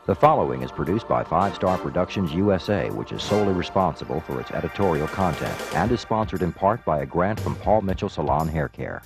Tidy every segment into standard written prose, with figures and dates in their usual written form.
The following is produced by 5 Star Productions USA, which is solely responsible for its editorial content and is sponsored in part by a grant from Paul Mitchell Salon Hair Care.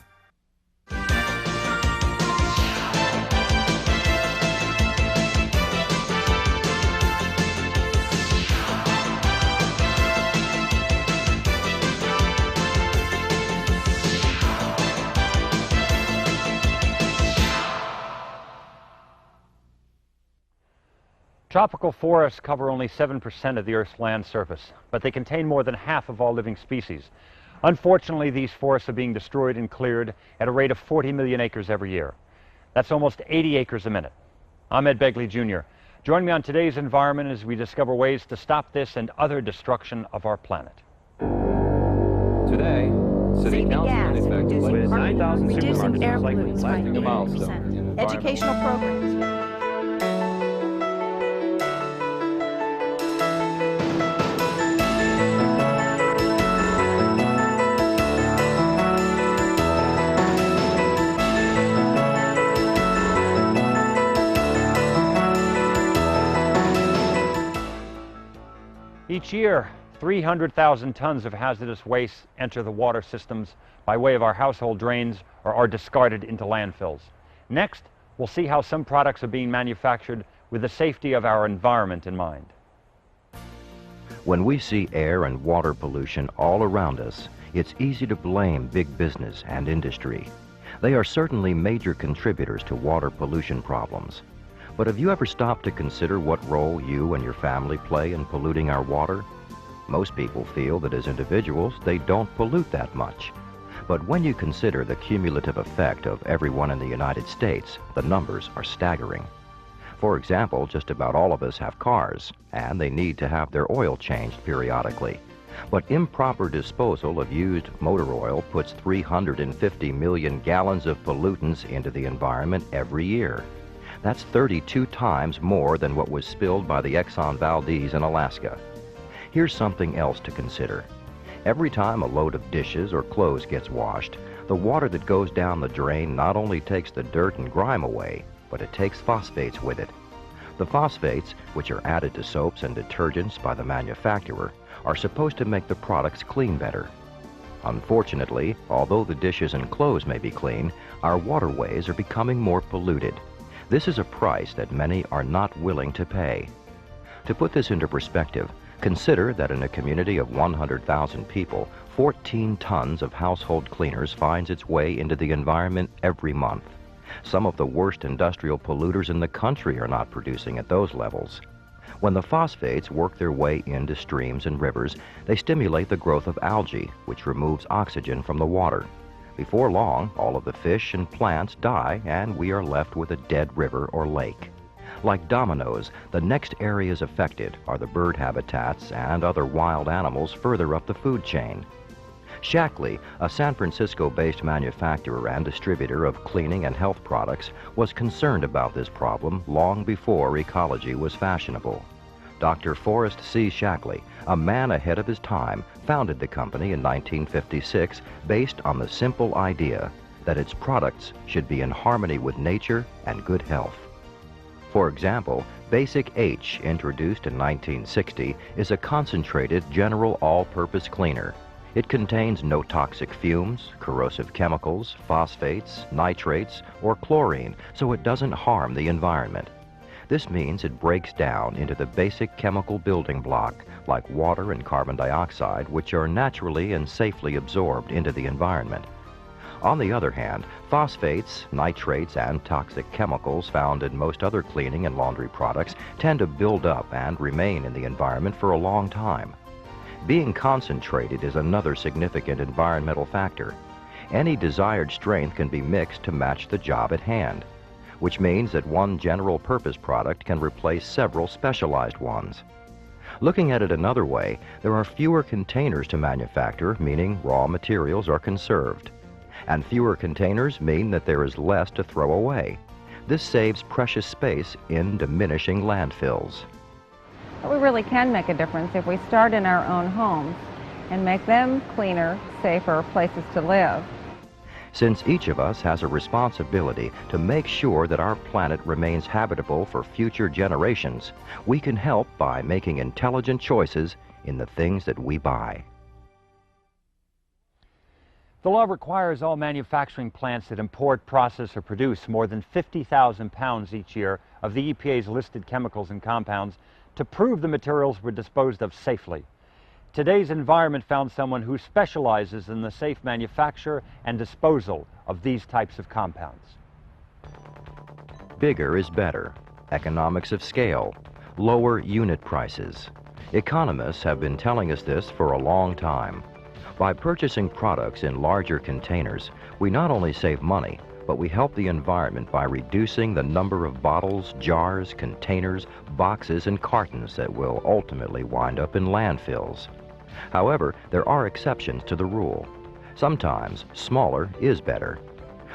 Tropical forests cover only 7% of the Earth's land surface, but they contain more than half of all living species. Unfortunately, these forests are being destroyed and cleared at a rate of 40 million acres every year. That's almost 80 acres a minute. I'm Ed Begley, Jr. Join me on today's Environment as we discover ways to stop this and other destruction of our planet. Today, City Council is effectively reducing 9,000 reducing air supermarkets pollutants by likely a milestone. 30%. Educational programs. Each year, 300,000 tons of hazardous waste enter the water systems by way of our household drains or are discarded into landfills. Next, we'll see how some products are being manufactured with the safety of our environment in mind. When we see air and water pollution all around us, it's easy to blame big business and industry. They are certainly major contributors to water pollution problems. But have you ever stopped to consider what role you and your family play in polluting our water? Most people feel that as individuals, they don't pollute that much. But when you consider the cumulative effect of everyone in the United States, the numbers are staggering. For example, just about all of us have cars, and they need to have their oil changed periodically. But improper disposal of used motor oil puts 350 million gallons of pollutants into the environment every year. That's 32 times more than what was spilled by the Exxon Valdez in Alaska. Here's something else to consider. Every time a load of dishes or clothes gets washed, the water that goes down the drain not only takes the dirt and grime away, but it takes phosphates with it. The phosphates, which are added to soaps and detergents by the manufacturer, are supposed to make the products clean better. Unfortunately, although the dishes and clothes may be clean, our waterways are becoming more polluted. This is a price that many are not willing to pay. To put this into perspective, consider that in a community of 100,000 people, 14 tons of household cleaners finds its way into the environment every month. Some of the worst industrial polluters in the country are not producing at those levels. When the phosphates work their way into streams and rivers, they stimulate the growth of algae, which removes oxygen from the water. Before long, all of the fish and plants die, and we are left with a dead river or lake. Like dominoes, the next areas affected are the bird habitats and other wild animals further up the food chain. Shackley, a San Francisco-based manufacturer and distributor of cleaning and health products, was concerned about this problem long before ecology was fashionable. Dr. Forrest C. Shackley, a man ahead of his time, founded the company in 1956 based on the simple idea that its products should be in harmony with nature and good health. For example, Basic H, introduced in 1960, is a concentrated general all-purpose cleaner. It contains no toxic fumes, corrosive chemicals, phosphates, nitrates, or chlorine, so it doesn't harm the environment. This means it breaks down into the basic chemical building block, like water and carbon dioxide, which are naturally and safely absorbed into the environment. On the other hand, phosphates, nitrates, and toxic chemicals found in most other cleaning and laundry products tend to build up and remain in the environment for a long time. Being concentrated is another significant environmental factor. Any desired strength can be mixed to match the job at hand, which means that one general-purpose product can replace several specialized ones. Looking at it another way, there are fewer containers to manufacture, meaning raw materials are conserved. And fewer containers mean that there is less to throw away. This saves precious space in diminishing landfills. We really can make a difference if we start in our own homes and make them cleaner, safer places to live. Since each of us has a responsibility to make sure that our planet remains habitable for future generations, we can help by making intelligent choices in the things that we buy. The law requires all manufacturing plants that import, process, or produce more than 50,000 pounds each year of the EPA's listed chemicals and compounds to prove the materials were disposed of safely. Today's environment found someone who specializes in the safe manufacture and disposal of these types of compounds. Bigger is better. Economics of scale. Lower unit prices. Economists have been telling us this for a long time. By purchasing products in larger containers, we not only save money, but we help the environment by reducing the number of bottles, jars, containers, boxes, and cartons that will ultimately wind up in landfills. However, there are exceptions to the rule. Sometimes smaller is better.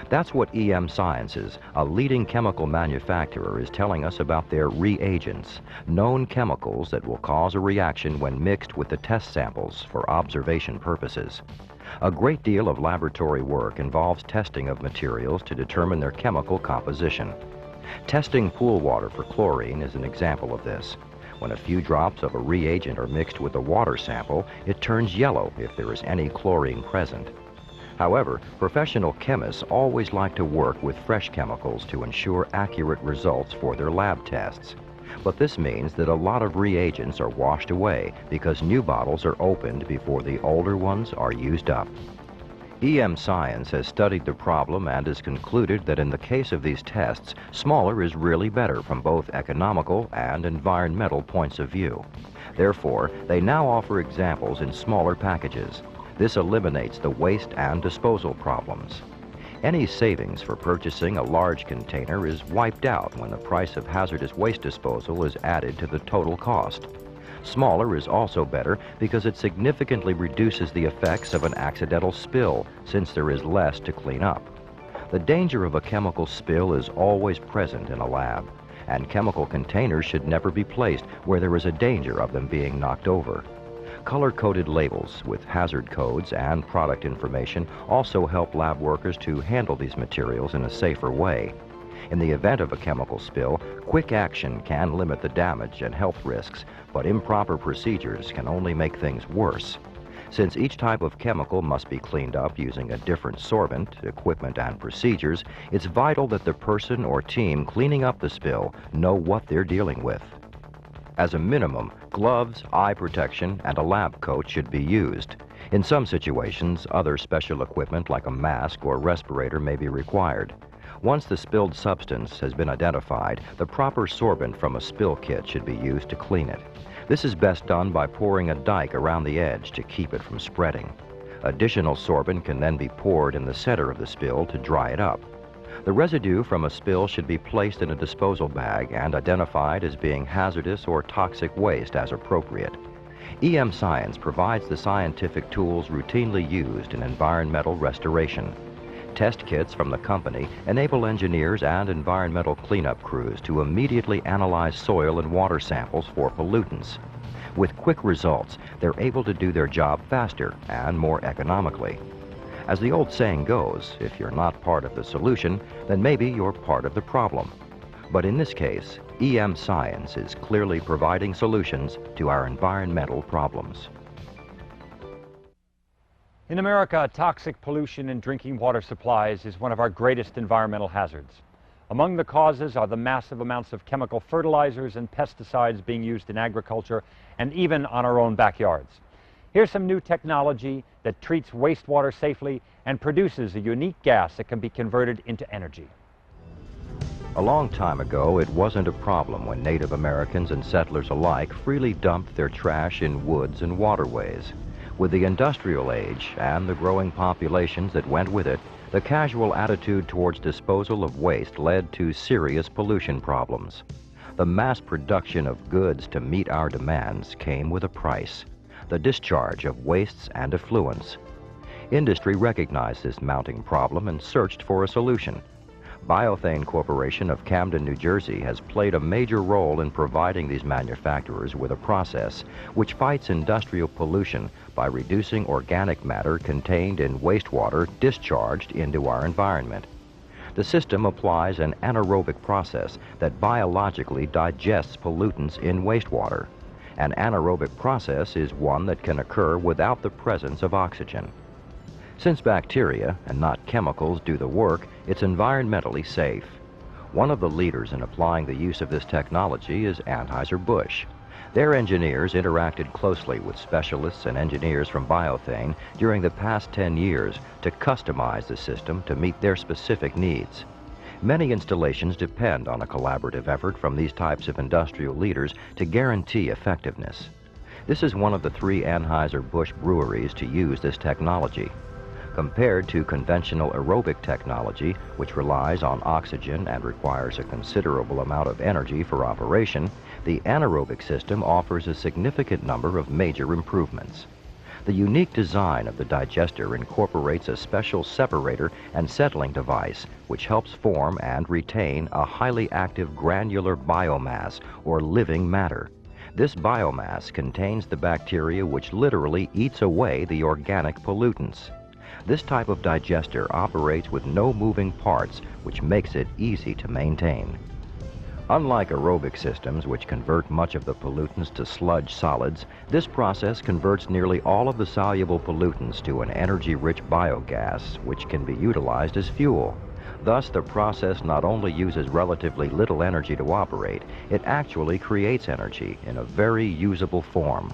That's what EM Sciences, a leading chemical manufacturer, is telling us about their reagents, known chemicals that will cause a reaction when mixed with the test samples for observation purposes. A great deal of laboratory work involves testing of materials to determine their chemical composition. Testing pool water for chlorine is an example of this. When a few drops of a reagent are mixed with a water sample, it turns yellow if there is any chlorine present. However, professional chemists always like to work with fresh chemicals to ensure accurate results for their lab tests. But this means that a lot of reagents are washed away because new bottles are opened before the older ones are used up. EM Science has studied the problem and has concluded that in the case of these tests, smaller is really better from both economical and environmental points of view. Therefore, they now offer examples in smaller packages. This eliminates the waste and disposal problems. Any savings for purchasing a large container is wiped out when the price of hazardous waste disposal is added to the total cost. Smaller is also better because it significantly reduces the effects of an accidental spill, since there is less to clean up. The danger of a chemical spill is always present in a lab, and chemical containers should never be placed where there is a danger of them being knocked over. Color-coded labels with hazard codes and product information also help lab workers to handle these materials in a safer way. In the event of a chemical spill, quick action can limit the damage and health risks, but improper procedures can only make things worse. Since each type of chemical must be cleaned up using a different sorbent, equipment, and procedures, it's vital that the person or team cleaning up the spill know what they're dealing with. As a minimum, gloves, eye protection, and a lab coat should be used. In some situations, other special equipment like a mask or respirator may be required. Once the spilled substance has been identified, the proper sorbent from a spill kit should be used to clean it. This is best done by pouring a dike around the edge to keep it from spreading. Additional sorbent can then be poured in the center of the spill to dry it up. The residue from a spill should be placed in a disposal bag and identified as being hazardous or toxic waste as appropriate. EM Science provides the scientific tools routinely used in environmental restoration. Test kits from the company enable engineers and environmental cleanup crews to immediately analyze soil and water samples for pollutants. With quick results, they're able to do their job faster and more economically. As the old saying goes, if you're not part of the solution, then maybe you're part of the problem. But in this case, EM Science is clearly providing solutions to our environmental problems. In America, toxic pollution in drinking water supplies is one of our greatest environmental hazards. Among the causes are the massive amounts of chemical fertilizers and pesticides being used in agriculture and even on our own backyards. Here's some new technology that treats wastewater safely and produces a unique gas that can be converted into energy. A long time ago, it wasn't a problem when Native Americans and settlers alike freely dumped their trash in woods and waterways. With the industrial age and the growing populations that went with it, the casual attitude towards disposal of waste led to serious pollution problems. The mass production of goods to meet our demands came with a price: the discharge of wastes and effluents. Industry recognized this mounting problem and searched for a solution. Biothane Corporation of Camden, New Jersey has played a major role in providing these manufacturers with a process which fights industrial pollution by reducing organic matter contained in wastewater discharged into our environment. The system applies an anaerobic process that biologically digests pollutants in wastewater. An anaerobic process is one that can occur without the presence of oxygen. Since bacteria and not chemicals do the work, it's environmentally safe. One of the leaders in applying the use of this technology is Anheuser-Busch. Their engineers interacted closely with specialists and engineers from Biothane during the past 10 years to customize the system to meet their specific needs. Many installations depend on a collaborative effort from these types of industrial leaders to guarantee effectiveness. This is one of the 3 Anheuser-Busch breweries to use this technology. Compared to conventional aerobic technology, which relies on oxygen and requires a considerable amount of energy for operation, the anaerobic system offers a significant number of major improvements. The unique design of the digester incorporates a special separator and settling device which helps form and retain a highly active granular biomass or living matter. This biomass contains the bacteria which literally eats away the organic pollutants. This type of digester operates with no moving parts, which makes it easy to maintain. Unlike aerobic systems, which convert much of the pollutants to sludge solids, this process converts nearly all of the soluble pollutants to an energy-rich biogas, which can be utilized as fuel. Thus, the process not only uses relatively little energy to operate, it actually creates energy in a very usable form.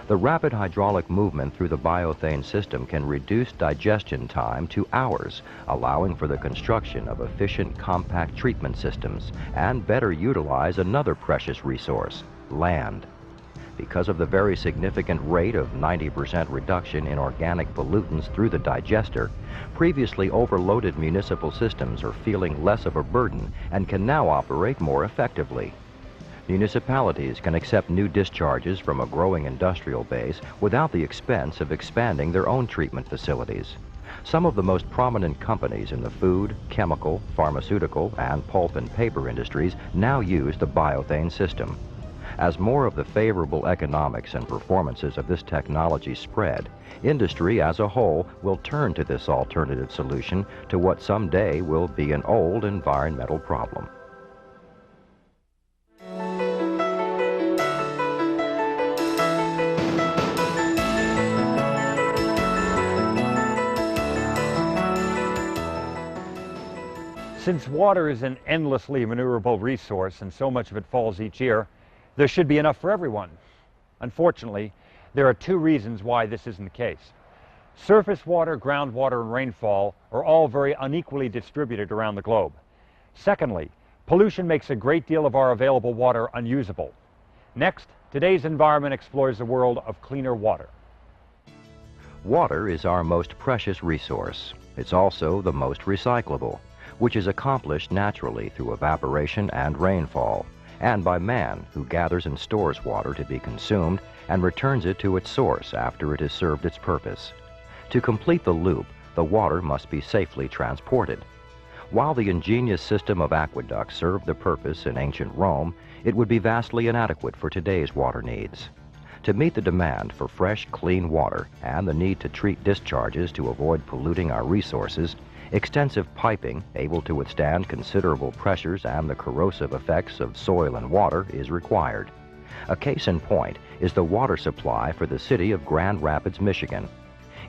The rapid hydraulic movement through the Biothane system can reduce digestion time to hours, allowing for the construction of efficient compact treatment systems and better utilize another precious resource, land. Because of the very significant rate of 90% reduction in organic pollutants through the digester, previously overloaded municipal systems are feeling less of a burden and can now operate more effectively. Municipalities can accept new discharges from a growing industrial base without the expense of expanding their own treatment facilities. Some of the most prominent companies in the food, chemical, pharmaceutical, and pulp and paper industries now use the Biothane system. As more of the favorable economics and performances of this technology spread, industry as a whole will turn to this alternative solution to what someday will be an old environmental problem. Since water is an endlessly maneuverable resource and so much of it falls each year, there should be enough for everyone. Unfortunately, there are 2 reasons why this isn't the case. Surface water, groundwater, and rainfall are all very unequally distributed around the globe. Secondly, pollution makes a great deal of our available water unusable. Next, today's environment explores the world of cleaner water. Water is our most precious resource. It's also the most recyclable, which is accomplished naturally through evaporation and rainfall, and by man, who gathers and stores water to be consumed and returns it to its source after it has served its purpose. To complete the loop, the water must be safely transported. While the ingenious system of aqueducts served the purpose in ancient Rome, it would be vastly inadequate for today's water needs. To meet the demand for fresh, clean water and the need to treat discharges to avoid polluting our resources, extensive piping, able to withstand considerable pressures and the corrosive effects of soil and water, is required. A case in point is the water supply for the city of Grand Rapids, Michigan.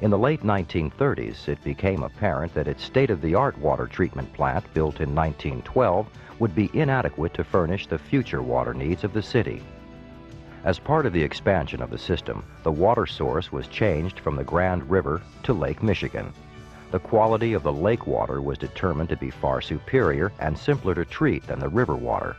In the late 1930s, it became apparent that its state-of-the-art water treatment plant, built in 1912, would be inadequate to furnish the future water needs of the city. As part of the expansion of the system, the water source was changed from the Grand River to Lake Michigan. The quality of the lake water was determined to be far superior and simpler to treat than the river water.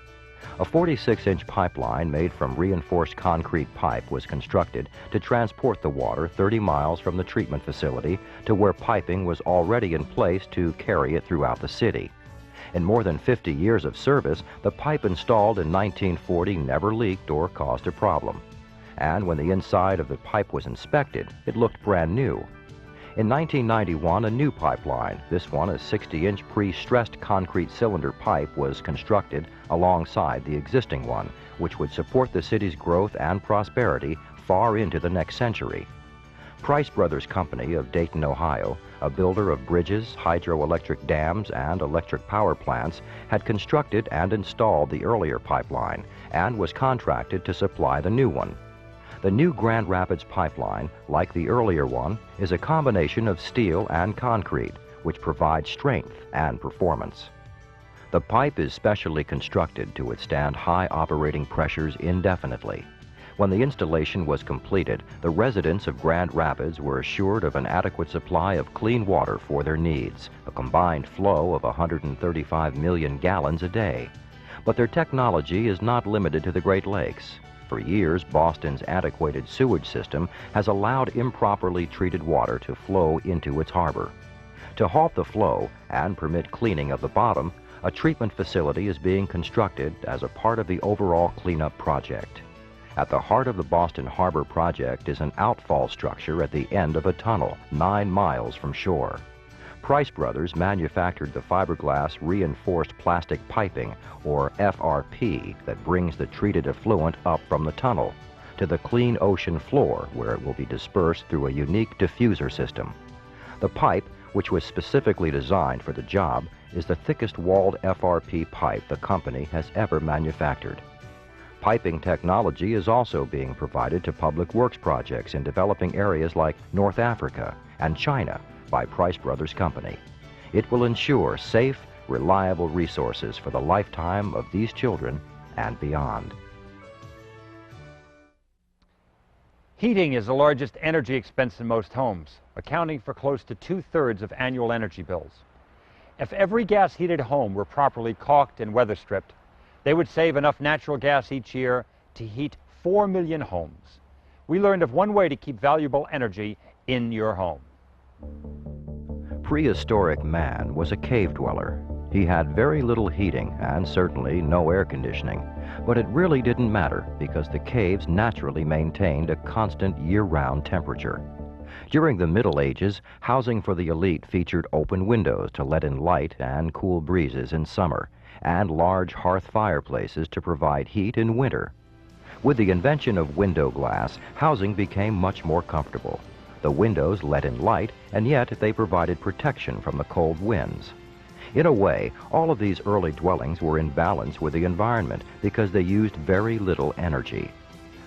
A 46-inch pipeline made from reinforced concrete pipe was constructed to transport the water 30 miles from the treatment facility to where piping was already in place to carry it throughout the city. In more than 50 years of service, the pipe installed in 1940 never leaked or caused a problem. And when the inside of the pipe was inspected, it looked brand new. In 1991, a new pipeline, this one a 60-inch pre-stressed concrete cylinder pipe, was constructed alongside the existing one, which would support the city's growth and prosperity far into the next century. Price Brothers Company of Dayton, Ohio, a builder of bridges, hydroelectric dams, and electric power plants, had constructed and installed the earlier pipeline and was contracted to supply the new one. The new Grand Rapids pipeline, like the earlier one, is a combination of steel and concrete, which provides strength and performance. The pipe is specially constructed to withstand high operating pressures indefinitely. When the installation was completed, the residents of Grand Rapids were assured of an adequate supply of clean water for their needs, a combined flow of 135 million gallons a day. But their technology is not limited to the Great Lakes. For years, Boston's antiquated sewage system has allowed improperly treated water to flow into its harbor. To halt the flow and permit cleaning of the bottom, a treatment facility is being constructed as a part of the overall cleanup project. At the heart of the Boston Harbor project is an outfall structure at the end of a tunnel 9 miles from shore. Price Brothers manufactured the fiberglass reinforced plastic piping, or FRP, that brings the treated effluent up from the tunnel to the clean ocean floor, where it will be dispersed through a unique diffuser system. The pipe, which was specifically designed for the job, is the thickest walled FRP pipe the company has ever manufactured. Piping technology is also being provided to public works projects in developing areas like North Africa and China by Price Brothers Company. It will ensure safe, reliable resources for the lifetime of these children and beyond. Heating is the largest energy expense in most homes, accounting for close to 2/3 of annual energy bills. If every gas-heated home were properly caulked and weather stripped, they would save enough natural gas each year to heat 4 million homes. We learned of one way to keep valuable energy in your home. Prehistoric man was a cave dweller. He had very little heating and certainly no air conditioning, but it really didn't matter because the caves naturally maintained a constant year-round temperature. During the Middle Ages, housing for the elite featured open windows to let in light and cool breezes in summer, and large hearth fireplaces to provide heat in winter. With the invention of window glass, housing became much more comfortable. The windows let in light, and yet they provided protection from the cold winds. In a way, all of these early dwellings were in balance with the environment because they used very little energy.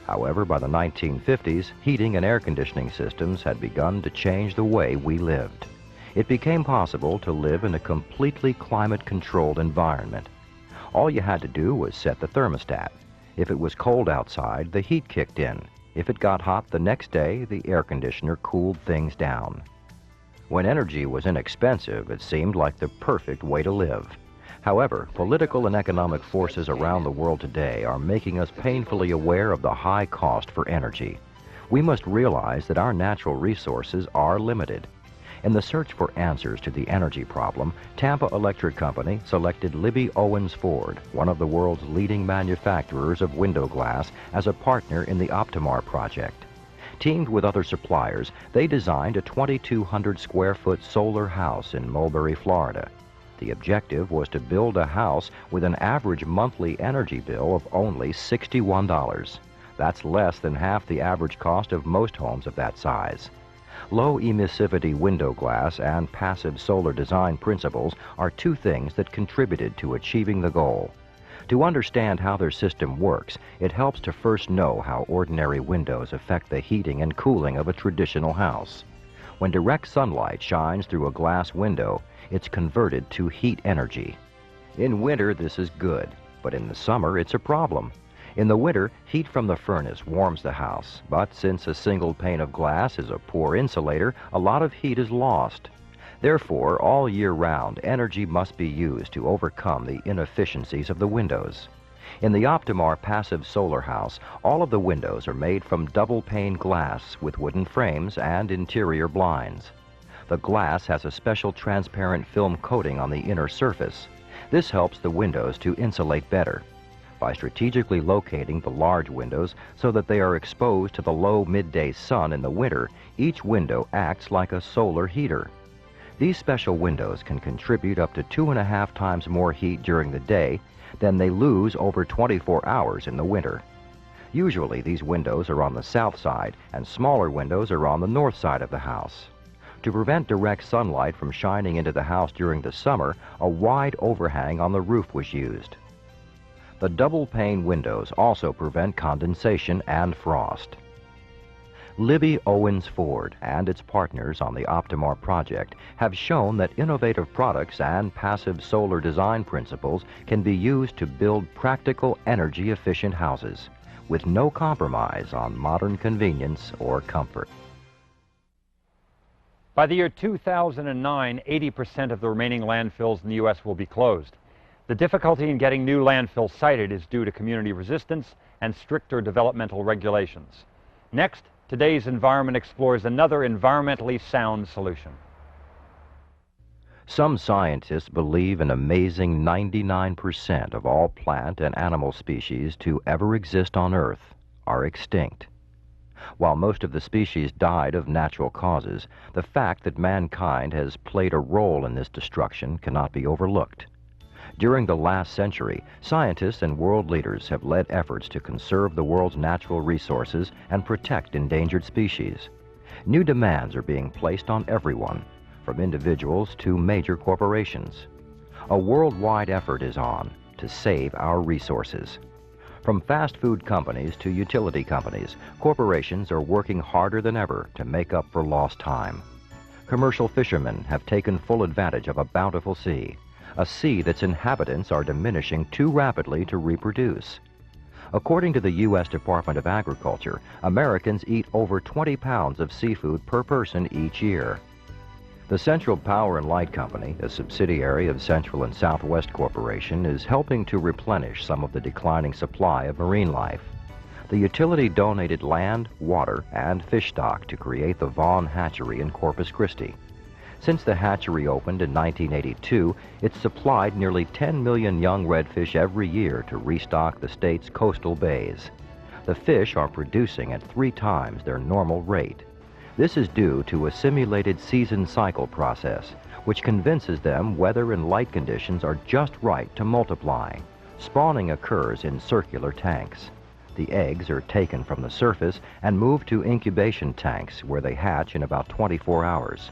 However, by the 1950s, heating and air conditioning systems had begun to change the way we lived. It became possible to live in a completely climate-controlled environment. All you had to do was set the thermostat. If it was cold outside, the heat kicked in. If it got hot the next day, the air conditioner cooled things down. When energy was inexpensive, it seemed like the perfect way to live. However, political and economic forces around the world today are making us painfully aware of the high cost for energy. We must realize that our natural resources are limited. In the search for answers to the energy problem, Tampa Electric Company selected Libby Owens Ford, one of the world's leading manufacturers of window glass, as a partner in the Optimar project. Teamed with other suppliers, they designed a 2,200 square foot solar house in Mulberry, Florida. The objective was to build a house with an average monthly energy bill of only $61. That's less than half the average cost of most homes of that size. Low emissivity window glass and passive solar design principles are two things that contributed to achieving the goal. To understand how their system works, it helps to first know how ordinary windows affect the heating and cooling of a traditional house. When direct sunlight shines through a glass window, it's converted to heat energy. In winter, this is good, but in the summer, it's a problem. In the winter, heat from the furnace warms the house, but since a single pane of glass is a poor insulator, a lot of heat is lost. Therefore, all year round, energy must be used to overcome the inefficiencies of the windows. In the Optimar passive solar house, all of the windows are made from double-pane glass with wooden frames and interior blinds. The glass has a special transparent film coating on the inner surface. This helps the windows to insulate better. By strategically locating the large windows so that they are exposed to the low midday sun in the winter, each window acts like a solar heater. These special windows can contribute up to 2.5 times more heat during the day than they lose over 24 hours in the winter. Usually these windows are on the south side and smaller windows are on the north side of the house. To prevent direct sunlight from shining into the house during the summer, a wide overhang on the roof was used. The double-pane windows also prevent condensation and frost. Libby Owens Ford and its partners on the Optimar project have shown that innovative products and passive solar design principles can be used to build practical, energy-efficient houses with no compromise on modern convenience or comfort. By the year 2009, 80% of the remaining landfills in the U.S. will be closed. The difficulty in getting new landfills sited is due to community resistance and stricter developmental regulations. Next, today's Environment explores another environmentally sound solution. Some scientists believe an amazing 99% of all plant and animal species to ever exist on Earth are extinct. While most of the species died of natural causes, the fact that mankind has played a role in this destruction cannot be overlooked. During the last century, scientists and world leaders have led efforts to conserve the world's natural resources and protect endangered species. New demands are being placed on everyone, from individuals to major corporations. A worldwide effort is on to save our resources. From fast food companies to utility companies, corporations are working harder than ever to make up for lost time. Commercial fishermen have taken full advantage of a bountiful sea, a sea that's inhabitants are diminishing too rapidly to reproduce. According to the U.S. Department of Agriculture, Americans eat over 20 pounds of seafood per person each year. The Central Power and Light Company, a subsidiary of Central and Southwest Corporation, is helping to replenish some of the declining supply of marine life. The utility donated land, water, and fish stock to create the Vaughn Hatchery in Corpus Christi. Since the hatchery opened in 1982, it's supplied nearly 10 million young redfish every year to restock the state's coastal bays. The fish are producing at 3 times their normal rate. This is due to a simulated season cycle process, which convinces them weather and light conditions are just right to multiply. Spawning occurs in circular tanks. The eggs are taken from the surface and moved to incubation tanks where they hatch in about 24 hours.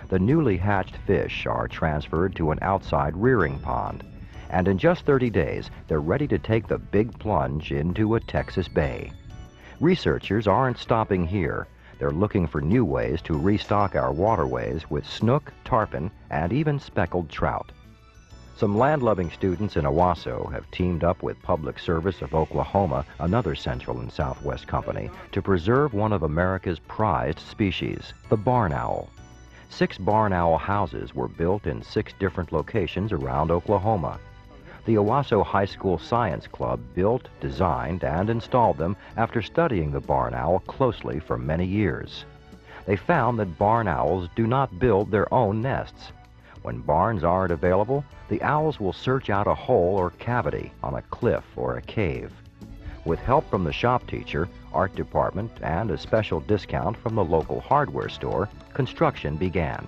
The newly hatched fish are transferred to an outside rearing pond, and in just 30 days, they're ready to take the big plunge into a Texas bay. Researchers aren't stopping here. They're looking for new ways to restock our waterways with snook, tarpon, and even speckled trout. Some land-loving students in Owasso have teamed up with Public Service of Oklahoma, another Central and Southwest company, to preserve one of America's prized species, the barn owl. 6 barn owl houses were built in 6 different locations around Oklahoma. The Owasso High School Science Club built, designed, and installed them after studying the barn owl closely for many years. They found that barn owls do not build their own nests. When barns aren't available, the owls will search out a hole or cavity on a cliff or a cave. With help from the shop teacher, art department, and a special discount from the local hardware store, construction began.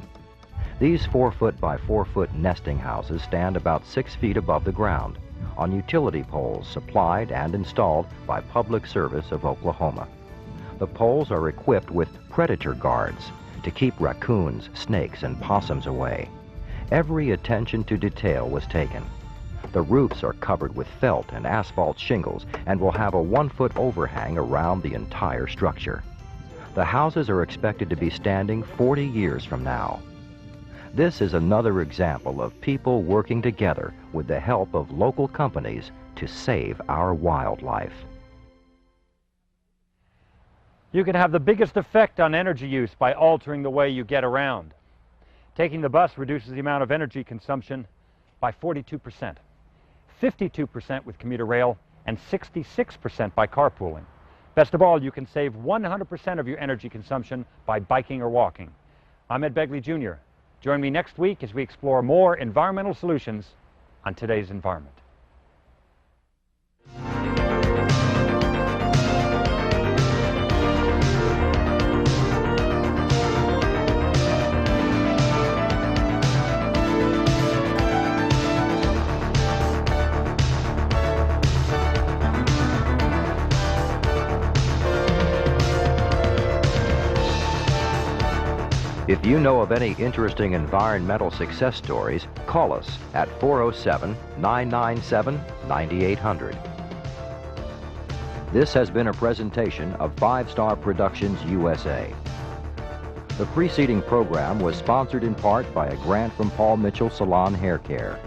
These 4-foot by 4-foot nesting houses stand about 6 feet above the ground on utility poles supplied and installed by Public Service of Oklahoma. The poles are equipped with predator guards to keep raccoons, snakes, and possums away. Every attention to detail was taken. The roofs are covered with felt and asphalt shingles and will have a 1-foot overhang around the entire structure. The houses are expected to be standing 40 years from now. This is another example of people working together with the help of local companies to save our wildlife. You can have the biggest effect on energy use by altering the way you get around. Taking the bus reduces the amount of energy consumption by 42%, 52% with commuter rail, and 66% by carpooling. Best of all, you can save 100% of your energy consumption by biking or walking. I'm Ed Begley, Jr. Join me next week as we explore more environmental solutions on today's Environment. If you know of any interesting environmental success stories, call us at 407-997-9800. This has been a presentation of 5 Star Productions USA. The preceding program was sponsored in part by a grant from Paul Mitchell Salon Hair Care.